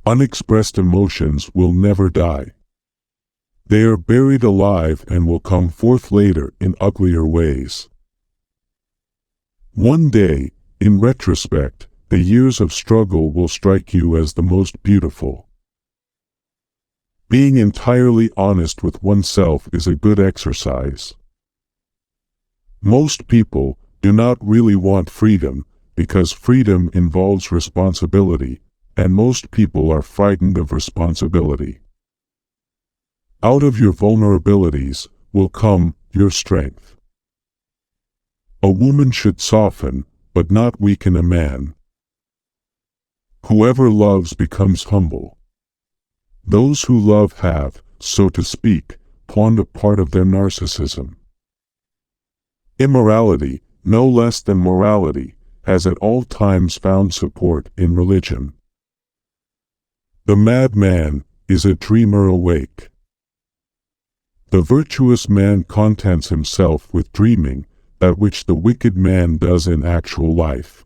Unexpressed emotions will never die. They are buried alive and will come forth later in uglier ways. One day, in retrospect, the years of struggle will strike you as the most beautiful. Being entirely honest with oneself is a good exercise. Most people do not really want freedom because freedom involves responsibility, and most people are frightened of responsibility. Out of your vulnerabilities will come your strength. A woman should soften, but not weaken a man. Whoever loves becomes humble. Those who love have, so to speak, pawned a part of their narcissism. Immorality, no less than morality, has at all times found support in religion. The madman is a dreamer awake. The virtuous man contents himself with dreaming that which the wicked man does in actual life.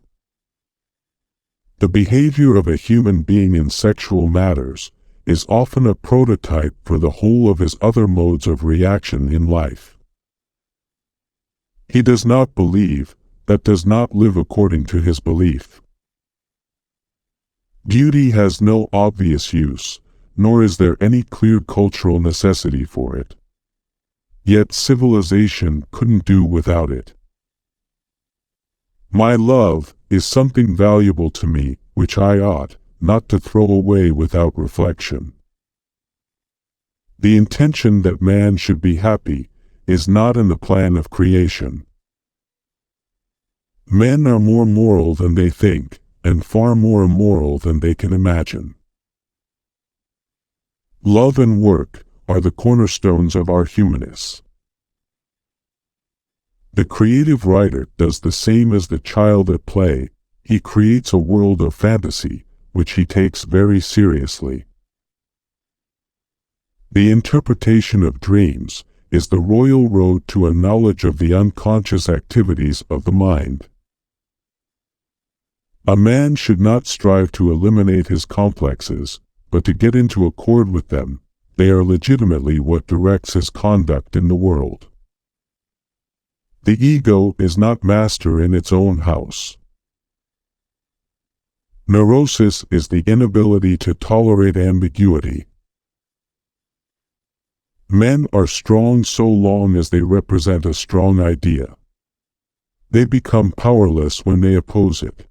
The behavior of a human being in sexual matters is often a prototype for the whole of his other modes of reaction in life. He does not believe, that does not live according to his belief. Beauty has no obvious use, nor is there any clear cultural necessity for it. Yet civilization couldn't do without it. My love is something valuable to me, which I ought not to throw away without reflection. The intention that man should be happy is not in the plan of creation. Men are more moral than they think, and far more immoral than they can imagine. Love and work are the cornerstones of our humanists. The creative writer does the same as the child at play. He creates a world of fantasy, which he takes very seriously. The interpretation of dreams is the royal road to a knowledge of the unconscious activities of the mind. A man should not strive to eliminate his complexes, but to get into accord with them. They are legitimately what directs his conduct in the world. The ego is not master in its own house. Neurosis is the inability to tolerate ambiguity. Men are strong so long as they represent a strong idea. They become powerless when they oppose it.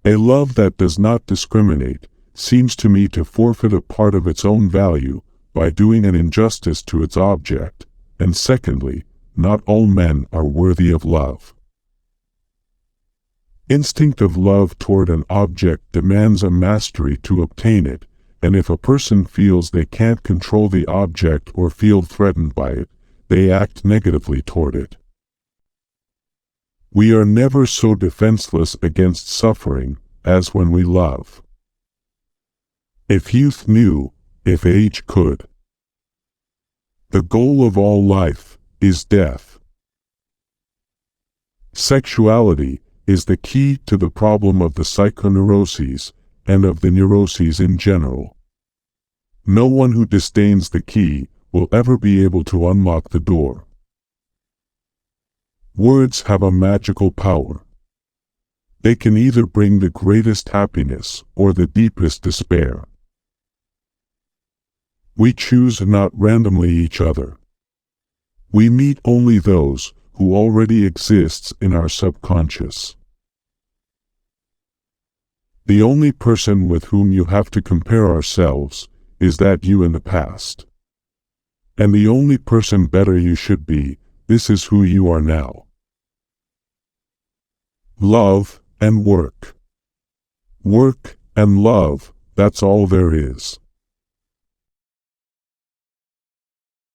A love that does not discriminate seems to me to forfeit a part of its own value by doing an injustice to its object, and secondly, not all men are worthy of love. Instinctive love toward an object demands a mastery to obtain it, and if a person feels they can't control the object or feel threatened by it, they act negatively toward it. We are never so defenseless against suffering as when we love. If youth knew, if age could. The goal of all life is death. Sexuality is the key to the problem of the psychoneuroses and of the neuroses in general. No one who disdains the key will ever be able to unlock the door. Words have a magical power. They can either bring the greatest happiness or the deepest despair. We choose not randomly each other. We meet only those who already exists in our subconscious. The only person with whom you have to compare ourselves is that you in the past. And the only person better you should be, this is who you are now. Love and work. Work and love, that's all there is.